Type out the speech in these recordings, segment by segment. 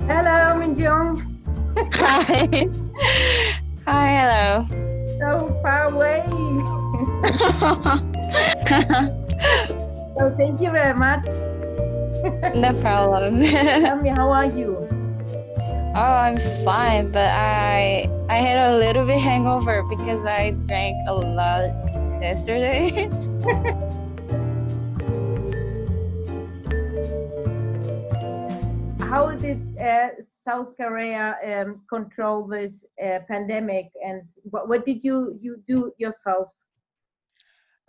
Hello, Minjeong. Hi. Hi, hello. So far away. So thank you very much. No problem. Tell me, how are you? Oh, I'm fine, but I had a little bit hangover because I drank a lot yesterday. How did South Korea control this pandemic, and what did you do yourself?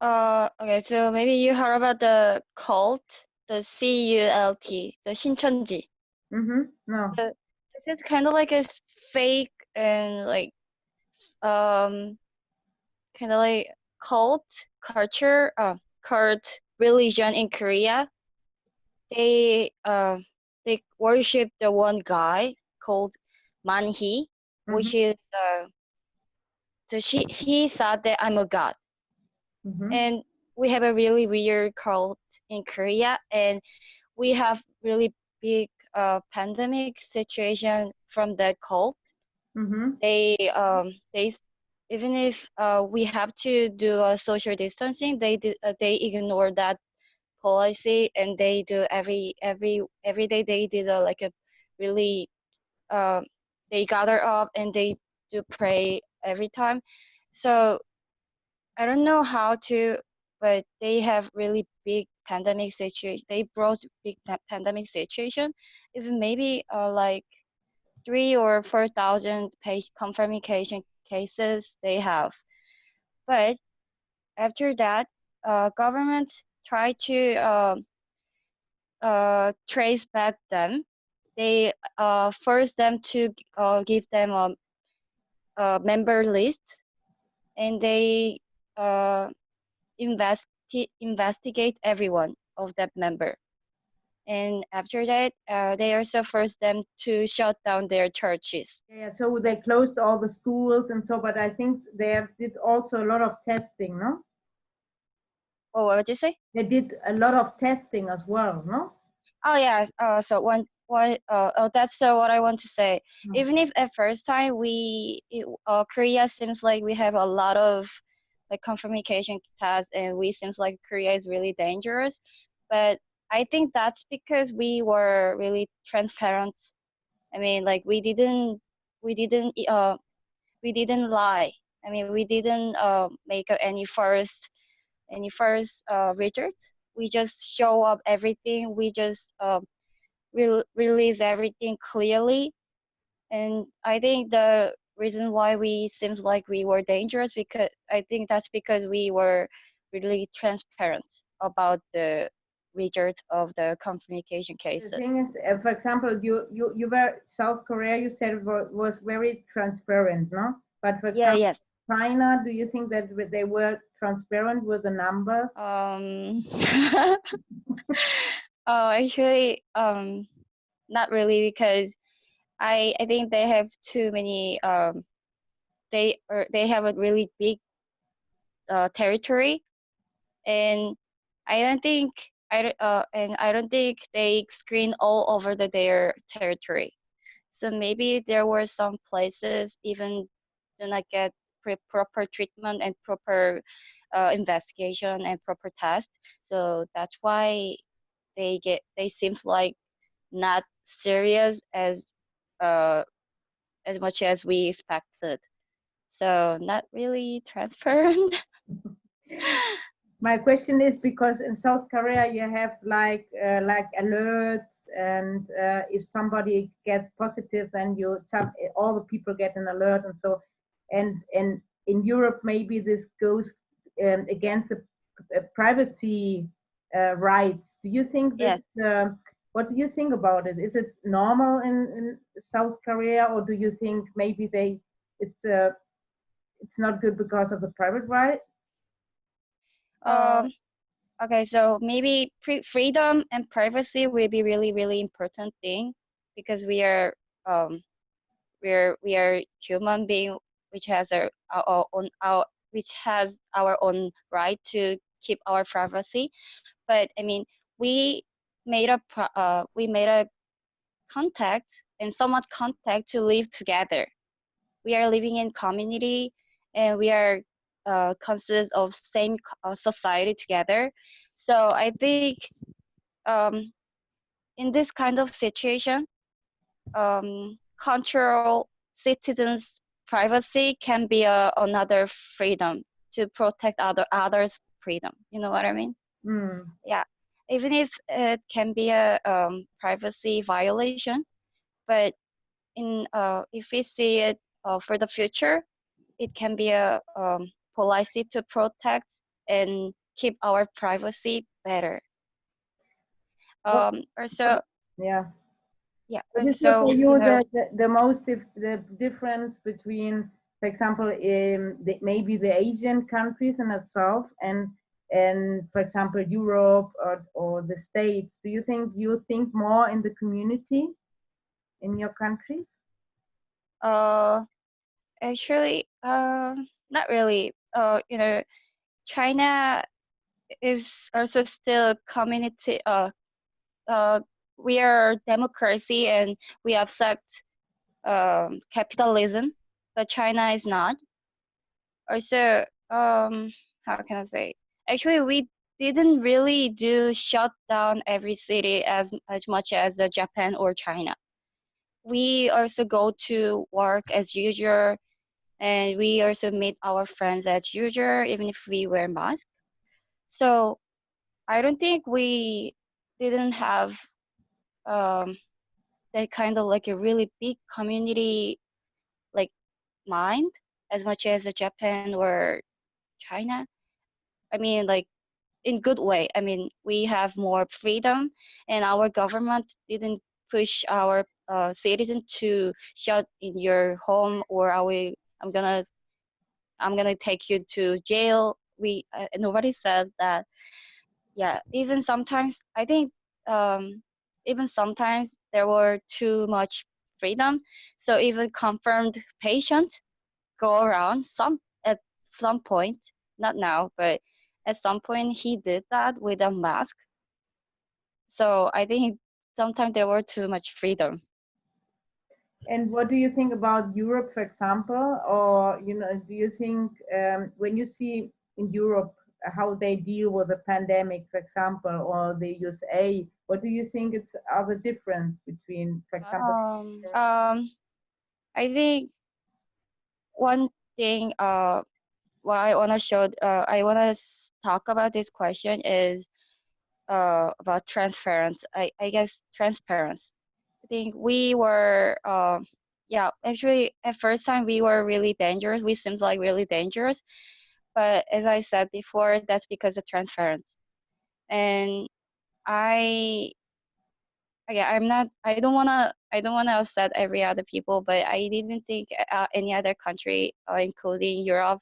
Okay, so maybe you heard about the cult, the CULT, the 신천지. No. So this is kind of like a fake and like um kind of like cult culture, cult religion in Korea. they uh they worship the one guy called Manhi, Mm-hmm. which is so he said that I'm a god, Mm-hmm. and we have a really weird cult in Korea, and we have really big pandemic situation from that cult. Mm-hmm. They even if we have to do a social distancing, they ignore that policy, and they do every day they did like a really uh, they gather up and they do pray every time. So I don't know how to, but they have really big pandemic situation. They brought big pandemic situation. Even maybe like 3 or 4 thousand confirmation cases they have. But after that, government try to trace back them. They force them to give them a member list, and they uh, investigate everyone of that member. And after that, they also force them to shut down their churches. Yeah, so they closed all the schools and so, but I think they did also a lot of testing, no? Oh, what would you say? They did a lot of testing as well, no? Oh yeah. So that's what I want to say. Mm. Even if at first time Korea seems like we have a lot of like confirmation tests, and we seems like Korea is really dangerous, but I think that's because we were really transparent. I mean, like we didn't lie. I mean, we didn't make any first result. We just show up everything. We just release everything clearly. And I think the reason why we seems like we were dangerous, because I think that's because we were really transparent about the result of the communication The cases. thing is, for example, you were South Korea. You said was very transparent, no? But for Yeah, example, yes. China, do you think that they were transparent with the numbers? Um, actually, not really, because I think they have too many they have a really big territory, and I don't think they screen all over their territory. So maybe there were some places even do not get proper treatment and proper investigation and proper test. So that's why they seems like not serious uh as much as we expected. So not really transparent. My question is because in South Korea you have like alerts, and if somebody gets positive, then all the people get an alert, and so and in Europe maybe this goes against the privacy rights. Do you think this? Yes. What do you think about it? Is it normal in South Korea, or do you think maybe it's uh, it's not good because of the private right? Um, okay, so maybe freedom and privacy will be really, really important thing, because um we are human being, which has our own right to keep our privacy. But I mean, we we made a contact, and somewhat contact to live together. We are living in community, and we are consist of same society together. So I think um, in this kind of situation, control citizens' privacy can be another freedom to protect others' freedom. You know what I mean? Mm. Yeah. Even if it can be a privacy violation, but if we see it for the future, it can be a policy to protect and keep our privacy better. What, Also, yeah. yeah, What and is for so you the most the difference between, for example, maybe the Asian countries in itself and for example Europe or the States? Do you think more in the community in your countries? uh, actually, not really. China is also still community. Uh, we are democracy and we accept capitalism, but China is not. Also, how can I say? Actually, we didn't really do shut down every city as much as Japan or China. We also go to work as usual, and we also meet our friends as usual, even if we wear masks. So I don't think we didn't have um, that kind of like a really big community like mind as much as Japan or China. I mean, like in good way. I mean, we have more freedom, and our government didn't push our citizen to shut in your home or I'm gonna I'm gonna take you to jail. We nobody said that. Yeah, even sometimes I think even sometimes there were too much freedom. So even confirmed patients go around at some point, not now, but at some point he did that with a mask. So I think sometimes there were too much freedom. And what do you think about Europe, for example? Or, do you think when you see in Europe how they deal with the pandemic, for example, or the USA, what do you think are the difference between, for example? I think one thing what I wanna talk about this question is about transparency. I guess transparency. I think we were yeah, actually at first time we were really dangerous. We seemed like really dangerous, but as I said before, that's because of transparency. And I yeah, I don't wanna upset every other people, but I didn't think any other country, including Europe,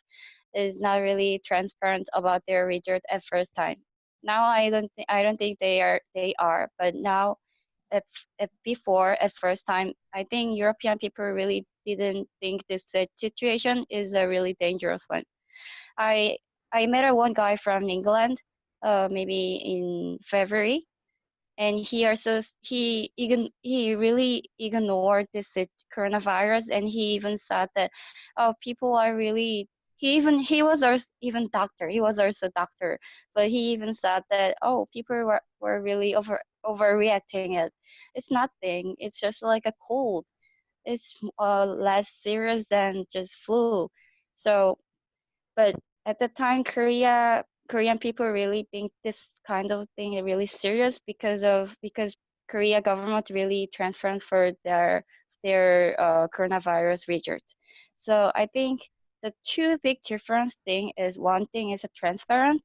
is not really transparent about their result at first time. Now I don't think they are, but now if before at first time, I think European people really didn't think this situation is a really dangerous one. I I met a one guy from England, maybe in February, and he really ignored this coronavirus, and he even said that oh people are really he was also even doctor he was also doctor, but he even said that oh people were really overreacting it. It's nothing, it's just like a cold. It's less serious than just flu. So but at the time, Korean people really think this kind of thing is really serious because Korea government really transferred their coronavirus result. So I think the two big difference thing is one thing is a transparent,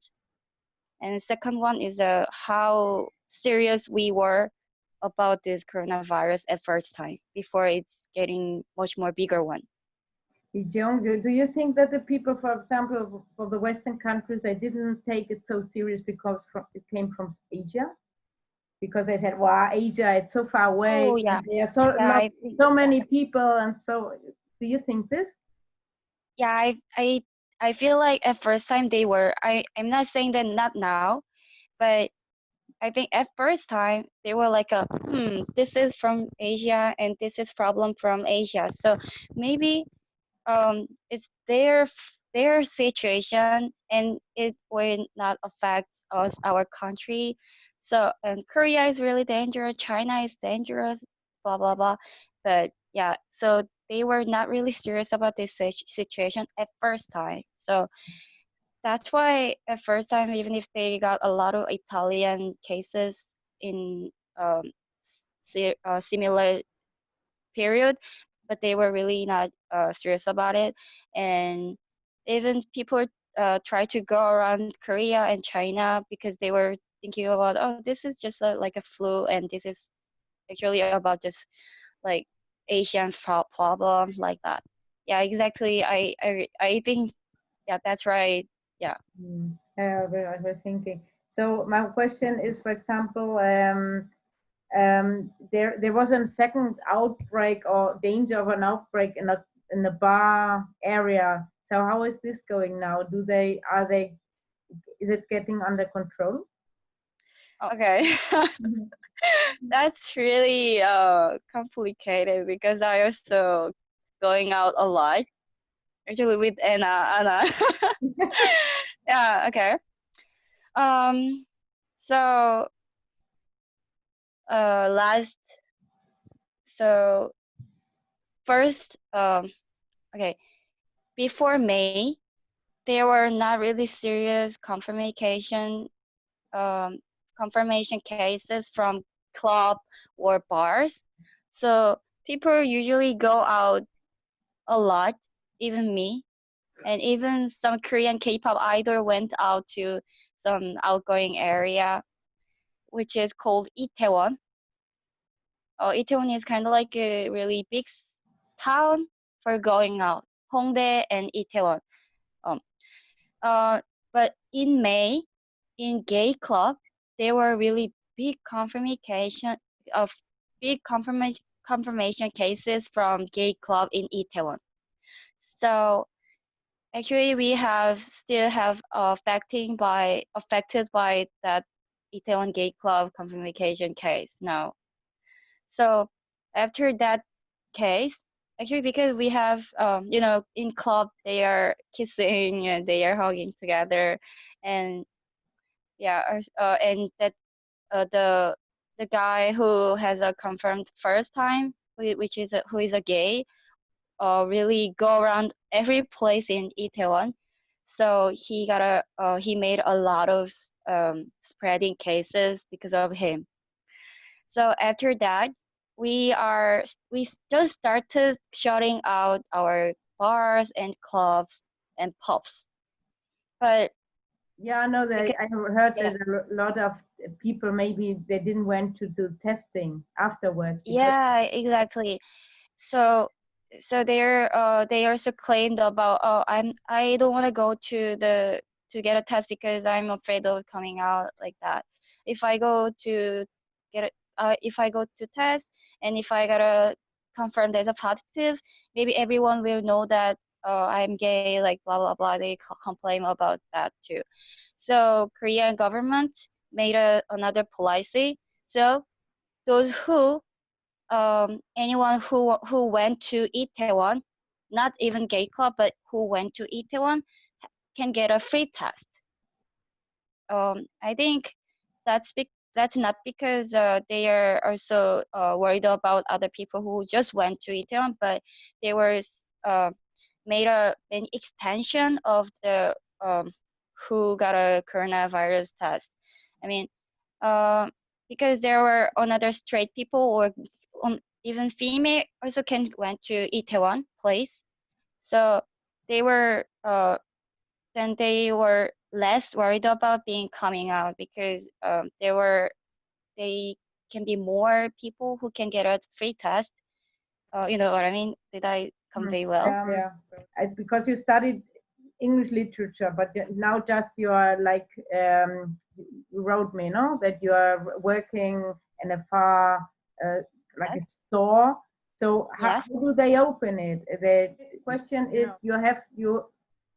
and the second one is how serious we were about this coronavirus at first time before it's getting much more bigger one. Minjeong, do you think that the people, for example, for the Western countries, they didn't take it so serious because it came from Asia? Because they said, "Wow, Asia, it's so far away, Oh and yeah, there are yeah, I think so many people." And so, do you think this? yeah, I feel like at first time they were. I'm not saying that not now, but I think at first time they were like this is from Asia and this is problem from Asia. So maybe it's their situation and it will not affect us, our country. So and Korea is really dangerous, China is dangerous, blah blah blah. But yeah, so they were not really serious about this situation at first time. So that's why at first time, even if they got a lot of Italian cases in similar period, but they were really not serious about it. And even people try to go around Korea and China because they were thinking about, oh, this is just like a flu, and this is actually about just like Asian problem like that. Yeah, exactly. I think yeah, that's right. Yeah. I was thinking. So my question is, for example, there was a second outbreak or danger of an outbreak in a bar area. So how is this going now? Is it getting under control? Okay. Mhm. That's really complicated because I also going out a lot actually with Anna. Yeah, okay. Um so last so first okay, before May there were not really serious um confirmation cases from club or bars. So people usually go out a lot, even me, and even some Korean K-pop idol went out to some outgoing area, which is called Itaewon. Itaewon is kind of like a really big town for going out. Hongdae and Itaewon. Um, uh, but in May, in gay club, there were really big of confirmation cases from gay club in Itaewon. So actually, we have still have affected by that Itaewon Gay Club confirmation case now. So after that case, actually because we have in club they are kissing and they are hugging together, and yeah, and that the guy who has a confirmed first time, which is who is a gay, really go around every place in Itaewon. So he made a lot of spreading cases because of him. So after that, we just started shutting out our bars and clubs and pubs. But Yeah, I know that because I have heard yeah, that a lot of people maybe they didn't want to do testing afterwards because yeah, exactly. So they also claimed about, oh, I don't want to go to get a test because I'm afraid of coming out like that. If I go to if I go to test and if I gotta confirmed as a positive, maybe everyone will know that I'm gay, like blah blah blah. They complain about that too. So Korean government made another policy. So those who anyone who went to Itaewon, not even gay club, but who went to Itaewon can get a free test. I think that's not because they are also worried about other people who just went to Itaewon, but they were uh, made an extension of the who got a coronavirus test. I mean, uh, because there were another straight people or even female also can went to Itaewon place. So they were then they were less worried about being coming out because they can be more people who can get a free test. You know what I mean? Did I convey well? yeah, because you studied English literature, but now just you are like you wrote me, no, that you are working in a far like a Yes. store. So how Yes. do they open it? The question is, you have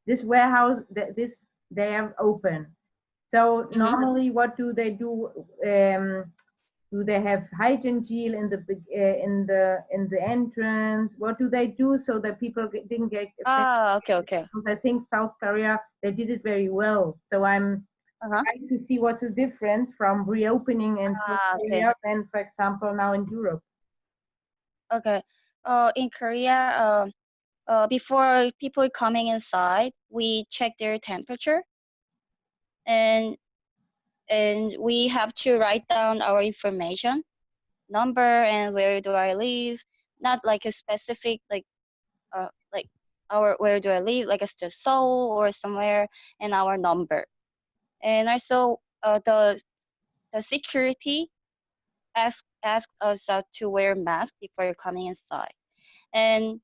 this warehouse that this they have open. So Mm-hmm. normally, what do they do? Do they have hygiene gel in the entrance? What do they do so that people didn't get affected? Ah, okay, okay. Because I think South Korea, they did it very well. So I'm Uh-huh. trying to see what's the difference from reopening in South Ah, okay. Korea than, for example, now in Europe. Okay. In Korea, before people coming inside, we check their temperature, and we have to write down our information, number, and where do I live. Not like a specific like our where do I live, like it's just Seoul or somewhere, and our number. And also, the security asked us to wear mask before coming inside. And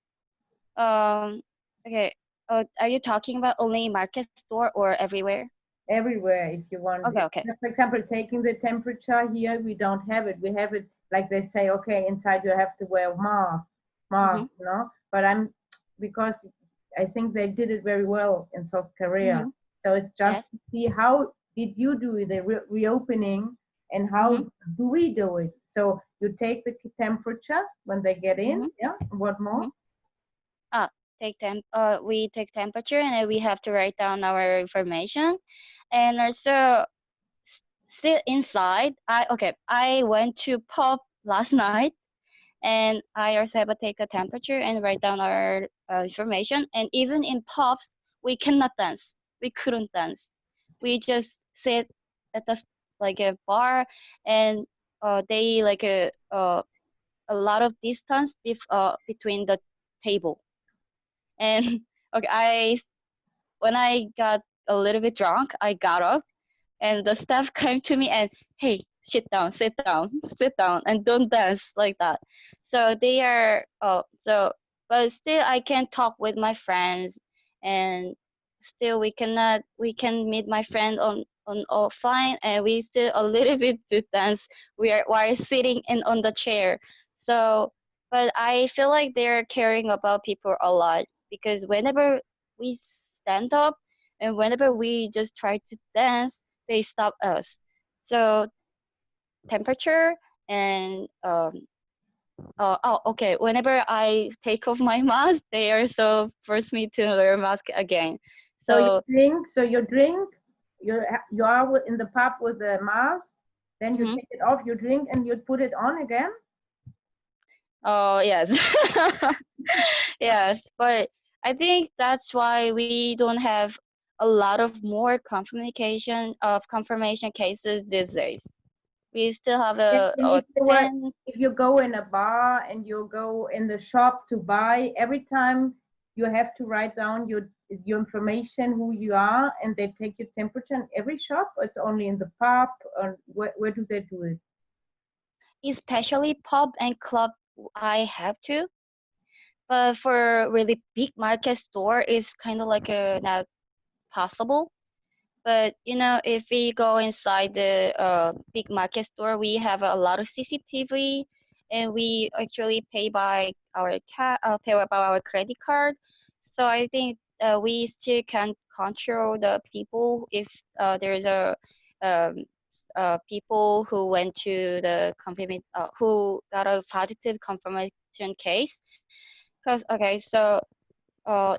um, okay, are you talking about only market store or everywhere? Everywhere, if you want. Okay, okay. For example, taking the temperature here, we don't have it. We have it like they say, okay, inside you have to wear Mhm, mask, But because I think they did it very well in South Korea. mhm. So it's just Yes. to see how did you do the reopening and how Mhm, do we do it. So you take the temperature when they get in, mhm, yeah. What more? mhm. Ah, we take temperature, and then we have to write down our information, and also still inside. I went to pub last night, and I also have to take a temperature and write down our information. And even in pubs, we cannot dance. We couldn't dance. We just sit at like a bar, and they like a lot of distance between the table. And okay, I when I got a little bit drunk, I got up, and the staff came to me and, hey, sit down, sit down, and don't dance like that. So they are but still I can talk with my friends, and still we can meet my friend on offline, and we still a little bit do dance. While sitting in on the chair. So but I feel like they're caring about people a lot, because whenever we stand up and whenever we just try to dance, they stop us. So temperature and okay. Whenever I take off my mask, they also force me to wear mask again. So you So drink. So you drink. You are in the pub with the mask. Then you mhm. take it off. You drink and you put it on again. Oh yes, yes. But I think that's why we don't have a lot of more confirmation cases these days. We still have And a 10. if you go in a bar and you go in the shop to buy, every time you have to write down your information, who you are, and they take your temperature in every shop. Or it's only in the pub, or where do they do it? Especially pub and club, I have to. But for really big market store, it's kind of like not possible. But if we go inside the big market store, we have a lot of CCTV, and we actually pay by our credit card. So I think we still can control the people if there's um, people who went to the who got a positive confirmation case. Cause okay, so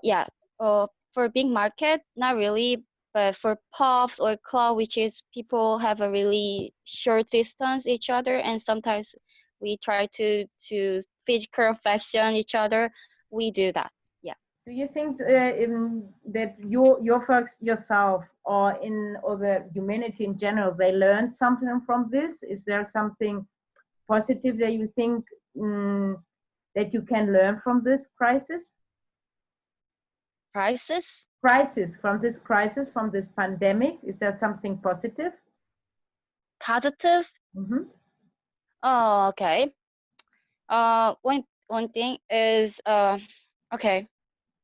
yeah, for big market, not really, but for pubs or club, which is people have a really short distance each other, and sometimes we try to physical affection each other. We do that. Yeah. Do you think that your folks yourself or in or the humanity in general, they learned something from this? Is there something positive that you think that you can learn from this crisis? Prices. From this pandemic? Is there something positive? Positive. Hmm. Oh, okay. One thing is okay.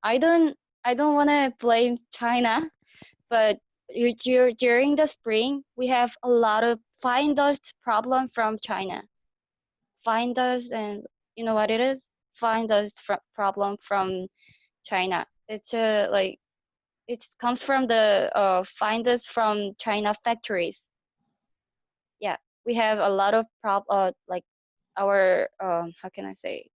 I don't want to blame China, but during the spring, we have a lot of fine dust problem from China. Fine dust, and you know what it is? Fine dust problem from China. It's it comes from the finders from China factories. Yeah, we have a lot of like our how can I say,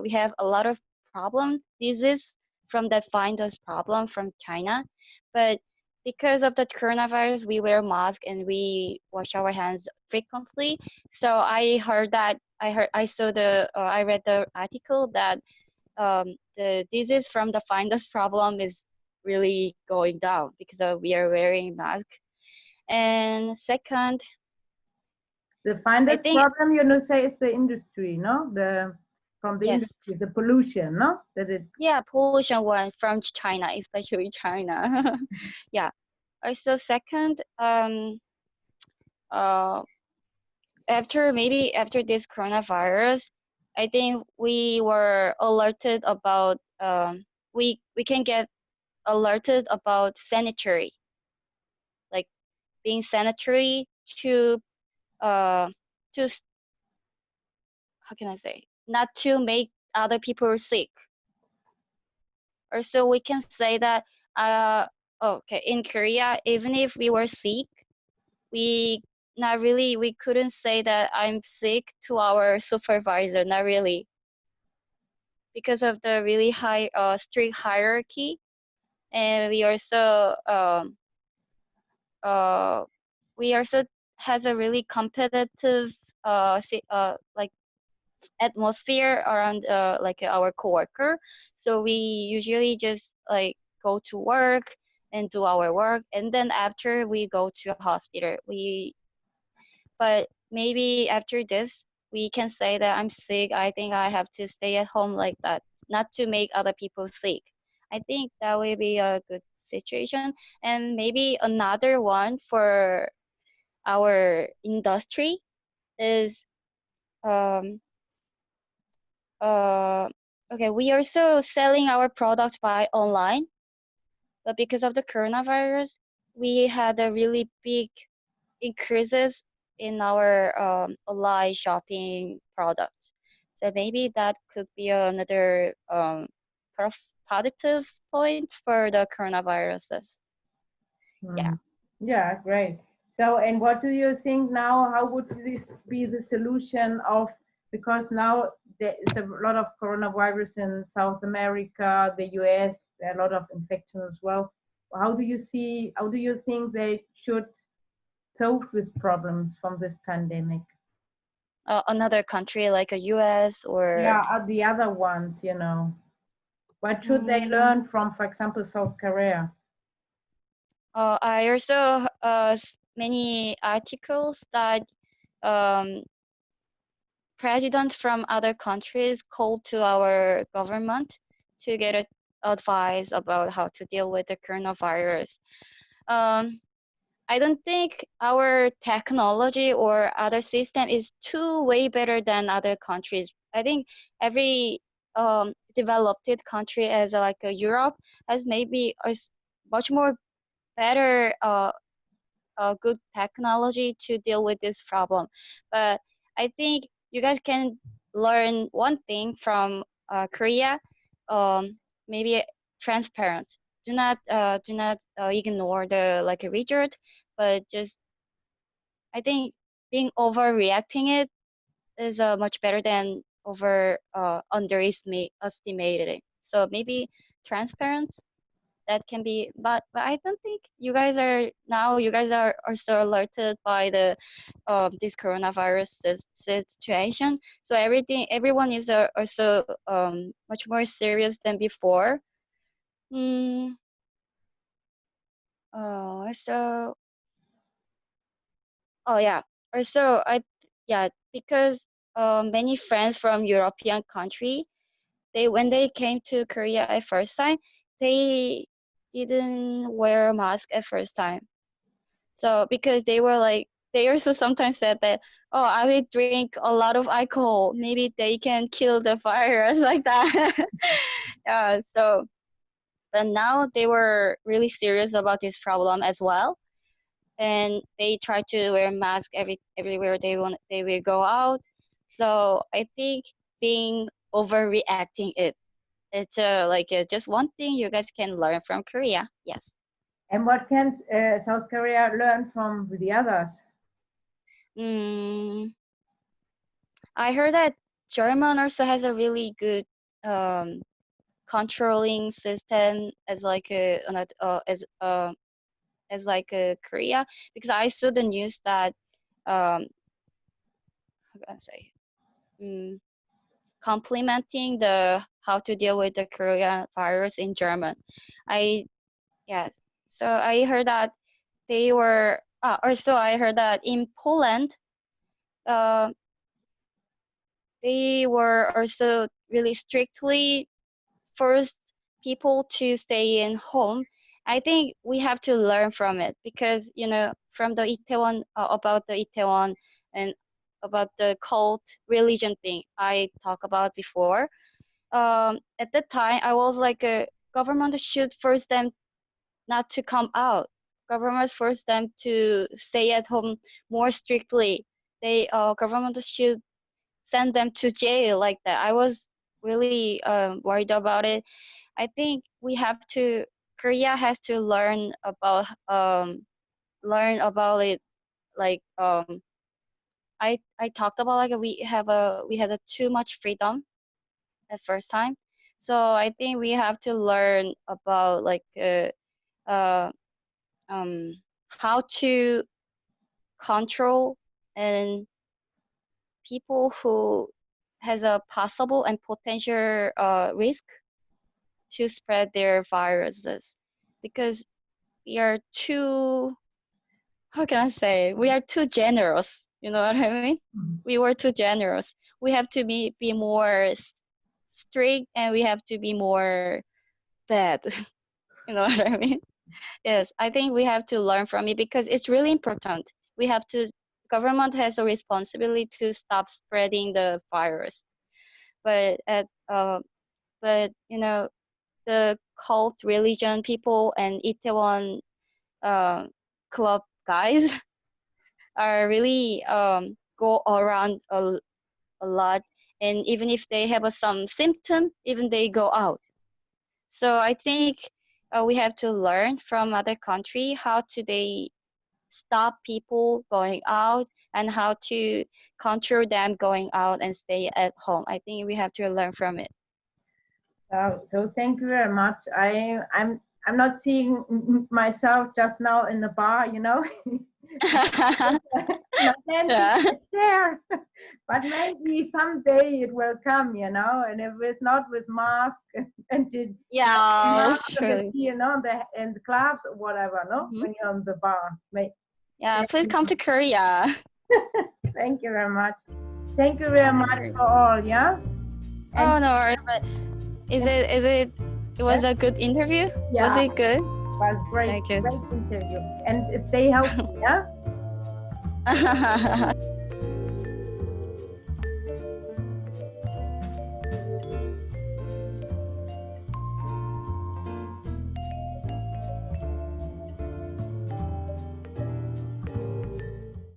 we have a lot of problem disease from that finders problem from China, but because of the coronavirus, we wear mask and we wash our hands frequently. So I saw I read the article that the disease from the finders problem is really going down because we are wearing mask. And second, The I finest think problem, you know, say is the industry, no? The from the yes, industry, the pollution, no? That it. yeah, pollution one from China, especially China. Yeah. Also, second, uh, after this coronavirus, I think we were alerted about we can get alerted about sanitary, like being sanitary to uh to how can I say, not to make other people sick. Or so we can say that okay, in Korea, even if we were sick, we not really, we couldn't say that I'm sick to our supervisor, not really, because of the really high strict hierarchy. And uh we also has a really competitive like atmosphere around like our coworker. So we usually just like go to work and do our work, and then after we go to a hospital. But maybe after this, we can say that I'm sick. I think I have to stay at home like that, not to make other people sick. I think that will be a good situation. And maybe another one for our industry is um, uh, okay, we are also selling our products by online, but because of the coronavirus, we had a really big increases in our online shopping products. So maybe that could be another positive point for the coronaviruses. Yeah. Mm. Yeah, great. So, and what do you think now? How would this be the solution of, because now there is a lot of coronavirus in South America, the US, there are a lot of infections as well. How do you think they should solve these problems from this pandemic? Another country like a US or Yeah, the other ones, you know, what should they mm, learn from, for example, South Korea? I also many articles that um, presidents from other countries called to our government to get advice about how to deal with the coronavirus. Um, I don't think our technology or other system is too way better than other countries. I think every developed country as like Europe has maybe much more better good technology to deal with this problem. But I think you guys can learn one thing from Korea, maybe transparency. Do not ignore the like a result, but just I think being overreacting it is much better than over underestimating. So maybe transparency that can be, but I don't think you guys are now, you guys are so alerted by the this coronavirus situation. So everyone is also much more serious than before. mm, so oh yeah, also yeah, because many friends from European country, they when they came to Korea at first time, they didn't wear a mask at first time. So because they were like, they also sometimes said that, oh, I will drink a lot of alcohol. Maybe they can kill the virus like that. Yeah. So, but now they were really serious about this problem as well, and they try to wear mask everywhere they will go out. So I think being overreacting it it's like just one thing you guys can learn from Korea. Yes. And what can South Korea learn from the others? Mm, I heard that German also has a really good um, controlling system as like as like a Korea, because I saw the news that how can I say mm, complementing the how to deal with the coronavirus in German. I Yes. So I heard that they were also I heard that in Poland uh, they were also really strictly forced people to stay in home. I think we have to learn from it because from the Itaewon about the Itaewon and about the cult religion thing I talked about before. At the time, I was like, government should force them not to come out. Governments force them to stay at home more strictly. Government should send them to jail like that. I was really worried about it. I think we have to. Korea has to learn about it. Like I talked about like we had a too much freedom at first time. So I think we have to learn about like uh um how to control and people who has a possible and potential risk to spread their viruses, because we are too, how can I say, we are too generous. You know what I mean? We were too generous. We have to be more strict, and we have to be more bad. You know what I mean? Yes, I think we have to learn from it because it's really important. We have to, government has a responsibility to stop spreading the virus. But but the cult religion people and Itaewon uh, club guys are really go around a lot, and even if they have some symptom, even they go out. So I think we have to learn from other country how to they stop people going out and how to control them going out and stay at home. I think we have to learn from it. So thank you very much. I'm not seeing myself just now in the bar, My hand Yeah. is there, but maybe someday it will come, and if it's not with mask and Yeah, mask surely. in the clubs or whatever, no, Hmm. when you're on the bar. Yeah, please come to Korea. Thank you very much. Thank you very Come to much Korea. for all, yeah. And Oh no, worries, but it was a good interview? Was yeah, it good? was great, Thank you. great interview. And stay healthy, yeah.